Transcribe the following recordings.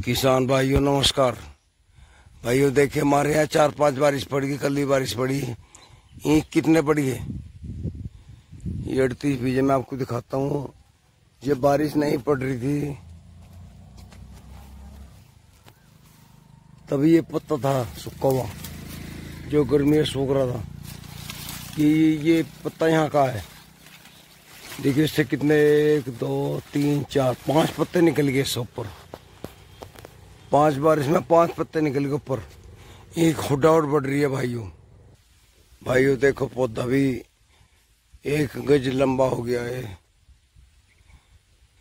किसान भाइयों नमस्कार। भाइयों देखिए हमारे यहाँ 4-5 बारिश पड़ी, कल ही बारिश पड़ी। ईंख कितने पड़ी है ये 38 बीजे मैं आपको दिखाता हूँ। ये बारिश नहीं पड़ रही थी तभी ये पत्ता था सूखा हुआ जो गर्मी में सूख रहा था कि ये पत्ता यहाँ का है। देखिए इससे कितने 1 2 3 4 5 पत्ते निकल गए इससे ऊपर। 5 बारिश में 5 पत्ते निकल गए ऊपर। एक हुडाउट बढ़ रही है भाइयों देखो पौधा भी 1 गज लंबा हो गया है।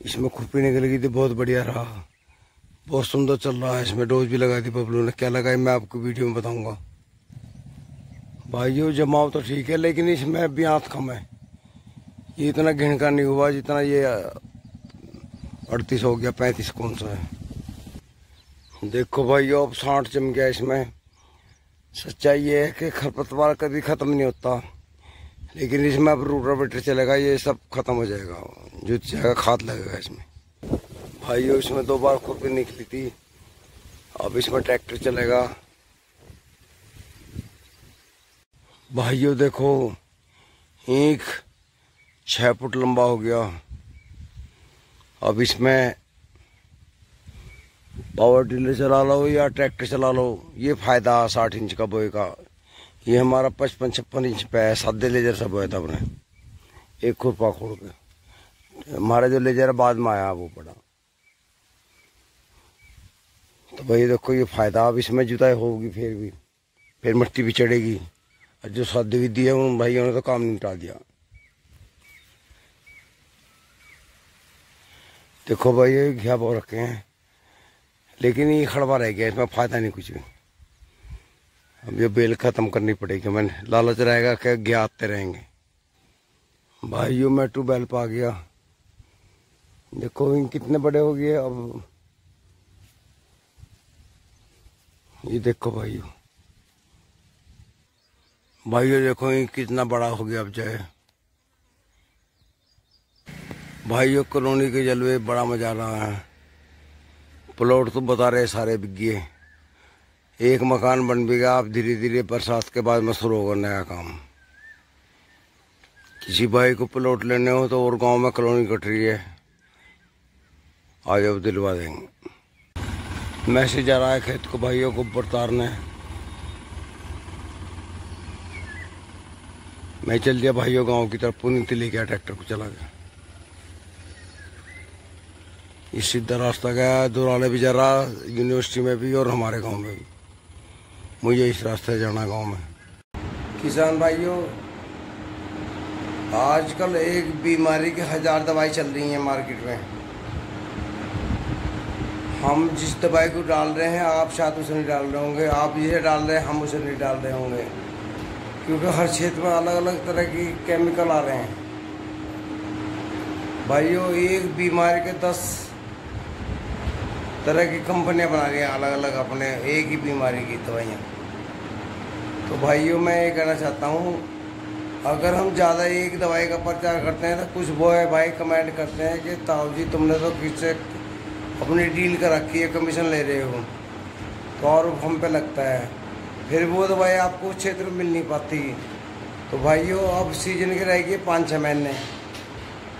इसमें खुरपी निकल गई थी, बहुत बढ़िया रहा, बहुत सुंदर चल रहा है। इसमें डोज भी लगाई थी बबलू ने, क्या लगाई मैं आपको वीडियो में बताऊंगा। भाइयों जमाव तो ठीक है लेकिन इसमें ब्यात कम है। ये इतना घिन का नहीं हुआ जितना ये 38 हो गया, 35 कौन सा है। देखो भाइयों अब 60 जम गया इसमें। सच्चाई ये है कि खरपतवार कभी खत्म नहीं होता, लेकिन इसमें अब रोटावेटर चलेगा, ये सब खत्म हो जाएगा, जो जाएगा खाद लगेगा इसमें। भाइयों इसमें 2 बार खुरपी निकली थी, अब इसमें ट्रैक्टर चलेगा। भाइयों देखो ईंख 6 फुट लंबा हो गया। अब इसमें पावर टिलर चला लो या ट्रैक्टर चला लो, ये फायदा 60 इंच का बोए का। ये हमारा 55-56 इंच पे है, सादे लेजर से बोया था अपने, एक खुरपा खोड़ के। हमारा जो लेजर बाद में आया वो पड़ा। तो भाई देखो ये फायदा। अब इसमें जुताई होगी फिर मिट्टी भी चढ़ेगी। और जो सादी विधि है उन भाइयों ने तो काम निपटा दिया। देखो भाई ये घिया बो रखे हैं लेकिन ये खड़वा रह गया, इसमें फायदा नहीं कुछ भी। अब ये बेल खत्म करनी पड़ेगी, मैंने लालच रहेगा कि घिया आते रहेंगे। भाइयों मैं ट्यूबवेल पा गया। देखो इन कितने बड़े हो गए अब। ये देखो भाइयों देखो ये कितना बड़ा हो गया अब जाए। भाइयों कॉलोनी के जलवे बड़ा मजा आ रहा है। प्लॉट तो बता रहे सारे बिक गए, एक मकान बन भी गया। अब धीरे धीरे बरसात के बाद में शुरू होगा नया काम। किसी भाई को प्लॉट लेने हो तो और गांव में कॉलोनी कट रही है, आ जाओ दिलवा देंगे। मैसेज आ रहा है खेत को भाइयों को बरतारने। मैं चल दिया भाइयों गांव की तरफ, पुनीत लेके आया ट्रैक्टर को चला गया। ये सीधा रास्ता गया दुराले भी जा रहा, यूनिवर्सिटी में भी और हमारे गांव में भी। मुझे इस रास्ते जाना गांव में। किसान भाइयों आजकल एक बीमारी की 1000 दवाई चल रही है मार्केट में। हम जिस दवाई को डाल रहे हैं आप शायद उसे नहीं डाल रहे होंगे, आप जिसे डाल रहे हैं हम उसे नहीं डाल रहे होंगे, क्योंकि हर क्षेत्र में अलग अलग तरह की केमिकल आ रहे हैं। भाइयों एक बीमारी के 10 तरह की कंपनियां बना रही हैं अलग अलग अपने एक ही बीमारी की दवाइयाँ। तो भाइयों मैं ये कहना चाहता हूँ, अगर हम ज़्यादा एक दवाई का प्रचार करते हैं तो कुछ बॉय भाई कमेंट करते हैं कि ताऊ जी तुमने तो किससे अपनी डील कर रखी है, कमीशन ले रहे हो, तो और हम पे लगता है, फिर वो दवाई आपको क्षेत्र में मिल नहीं पाती। तो भाइयों अब सीजन की रहेगी 5-6 महीने,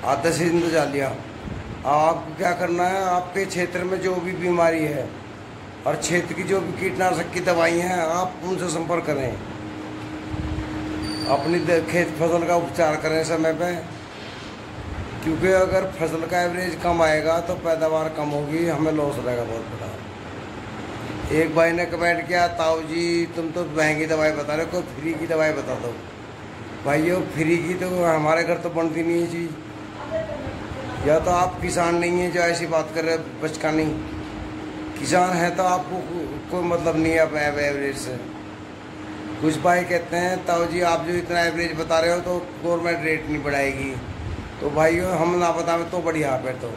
आधा सीजन तो जा लिया। आपको क्या करना है, आपके क्षेत्र में जो भी बीमारी है और क्षेत्र की जो भी कीटनाशक की दवाई हैं आप उनसे संपर्क करें, अपनी खेत फसल का उपचार करें समय पे, क्योंकि अगर फसल का एवरेज कम आएगा तो पैदावार कम होगी, हमें लॉस रहेगा बहुत बड़ा। एक भाई ने कमेंट किया ताऊ जी तुम तो महंगी दवाई बता रहे हो, कोई फ्री की दवाई बता दो। भाइयों फ्री की तो हमारे घर तो बनती नहीं है चीज़, या तो आप किसान नहीं हैं जो ऐसी बात कर रहे हैं बचकानी। किसान है तो आपको कोई मतलब नहीं है एवरेज से। कुछ भाई कहते हैं ताऊ जी आप जो इतना एवरेज बता रहे हो तो गवर्नमेंट रेट नहीं बढ़ाएगी। तो भाइयों हम ना बताएं तो बढ़िया, फिर तो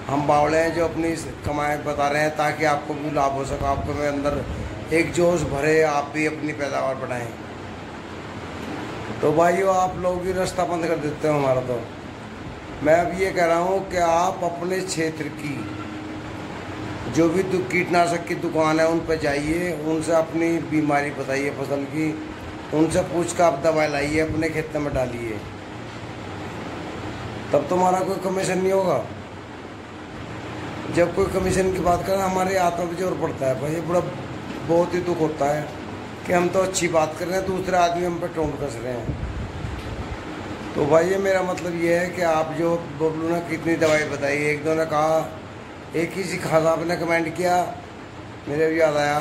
हम बावड़े हैं जो अपनी कमाई बता रहे हैं ताकि आपको भी लाभ हो सके, आपको में अंदर एक जोश भरे, आप भी अपनी पैदावार बढ़ाएं। तो भाइयों आप लोग भी रास्ता बंद कर देते हो हमारा। तो मैं अब ये कह रहा हूँ कि आप अपने क्षेत्र की जो भी कीटनाशक की दुकान है उन पर जाइए, उनसे अपनी बीमारी बताइए फसल की, उनसे पूछ कर आप दवाई लाइए, अपने खेत में डालिए, तब तुम्हारा कोई कमीशन नहीं होगा। जब कोई कमीशन की बात करें हमारे हाथों पर जोर पड़ता है भाई, बड़ा बहुत ही दुख होता है कि हम तो अच्छी बात कर रहे हैं, दूसरे आदमी हम पे टोंट कस रहे हैं। तो भाई ये मेरा मतलब ये है कि आप जो बबलू ने कितनी दवाई बताई, एक दो ने कहा, एक ही खास आपने कमेंट किया, मेरे भी याद आया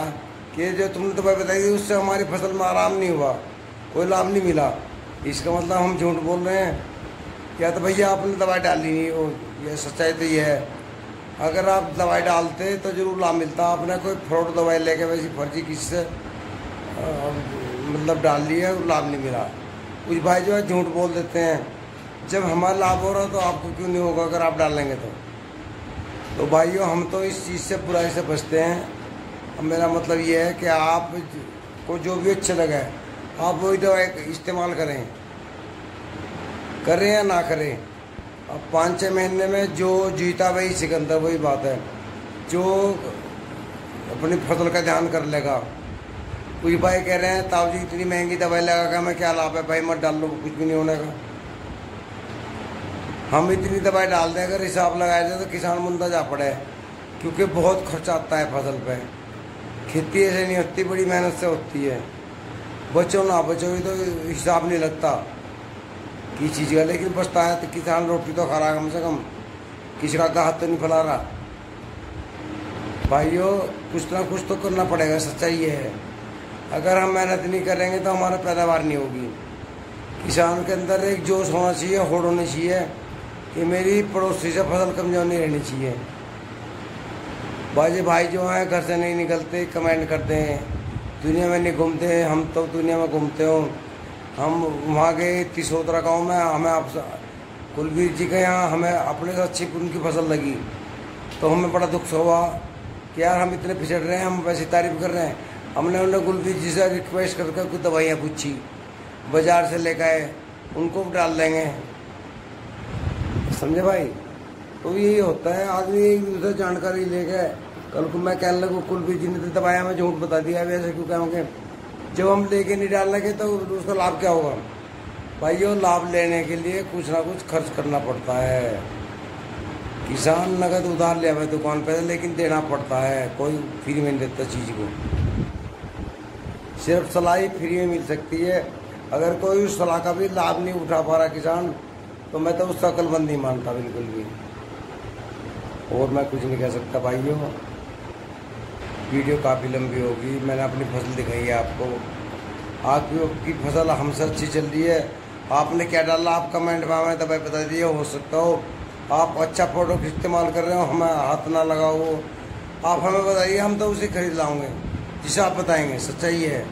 कि जो तुमने दवाई बताई थी उससे हमारी फसल में आराम नहीं हुआ, कोई लाभ नहीं मिला। इसका मतलब हम झूठ बोल रहे हैं क्या? तो भैया आपने दवाई डाली नहीं, वो ये सच्चाई तो ये है। अगर आप दवाई डालते तो ज़रूर लाभ मिलता। आपने कोई फ्रॉड दवाई लेके वैसी फर्जी किसी से मतलब डाल ली है, लाभ नहीं मिला। कुछ भाई जो है झूठ बोल देते हैं, जब हमारा लाभ हो रहा तो आपको क्यों नहीं होगा अगर आप डालेंगे तो भाइयों हम तो इस चीज़ से बुराई से बचते हैं। अब मेरा मतलब ये है कि आप को जो भी अच्छा लगे आप वही दवाई इस्तेमाल करें या ना करें। अब 5-6 महीने में जो जीता वही सिकंदर, वही बात है। जो अपनी फसल का ध्यान कर लेगा। कुछ भाई कह रहे हैं ताऊ जी इतनी महंगी दवाई लगा कर मैं क्या लाभ है? भाई मत डाल लो, कुछ भी नहीं होने का। हम इतनी दवाई डाल दें, अगर हिसाब लगाया जाए तो किसान मुंदा जा पड़े, क्योंकि बहुत खर्चा आता है फसल पे। खेती ऐसे नहीं होती, बड़ी मेहनत से होती है। बचो ना बचो ये तो हिसाब नहीं लगता की चीज़ का, लेकिन बचता है तो किसान रोटी तो खा रहा है कम से कम, किसी का हाथ तो नहीं फैला रहा। भाइयों कुछ ना कुछ तो करना पड़ेगा, सच्चाई ये है। अगर हम मेहनत नहीं करेंगे तो हमारा पैदावार नहीं होगी। किसान के अंदर एक जोश होना चाहिए, होड़ होनी चाहिए कि मेरी पड़ोसी से फसल कमजोर नहीं रहनी चाहिए। बाजे भाई जो हैं घर से नहीं निकलते, कमेंट करते हैं, दुनिया में नहीं घूमते हैं, हम तो दुनिया में घूमते हो। हम वहाँ गए तिसोतरा गाँव में, हमें आप कुलवीर जी के यहाँ हमें अपने से अच्छी उनकी फसल लगी, तो हमें बड़ा दुख हुआ कि यार हम इतने पिछड़ रहे हैं, हम वैसी तारीफ कर रहे हैं। हमने उन्हें कुलवीर जी से रिक्वेस्ट करके कुछ दवाइयाँ पूछी, बाज़ार से लेकर आए, उनको भी डाल देंगे, समझे भाई। तो यही होता है, आदमी एक दूसरे जानकारी लेके, कल को मैं कहने लगूँ कुलवीर जी ने तो दवाइयाँ में झूठ बता दिया, वैसे क्यों कहोगे? जब हम लेके नहीं डाल लगे तो उसका लाभ क्या होगा? भाइयों लाभ लेने के लिए कुछ ना कुछ खर्च करना पड़ता है। किसान नगद उधार ले आवे दुकान पे, लेकिन देना पड़ता है, कोई फ्री में नहीं देता चीज़ को। सिर्फ सलाह ही फ्री में मिल सकती है। अगर कोई उस सलाह का भी लाभ नहीं उठा पा रहा किसान, तो मैं तो उसका अक्लमंद नहीं मानता बिल्कुल भी। और मैं कुछ नहीं कह सकता भाइयों। वीडियो काफ़ी लंबी होगी, मैंने अपनी फसल दिखाई है आपको। आपकी फसल हमसे अच्छी चल रही है, आपने क्या डाला आप कमेंट में हमें दवाई बता दिए। हो सकता हो आप अच्छा प्रोडक्ट इस्तेमाल कर रहे हो, हमें हाथ ना लगाओ, आप हमें बताइए, हम तो उसे खरीद लाऊंगे जिसे आप बताएंगे, सच्चाई है।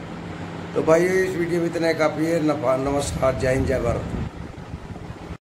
तो भाई इस वीडियो में इतना काफ़ी है। नमस्कार, जय हिंद, जय भारत।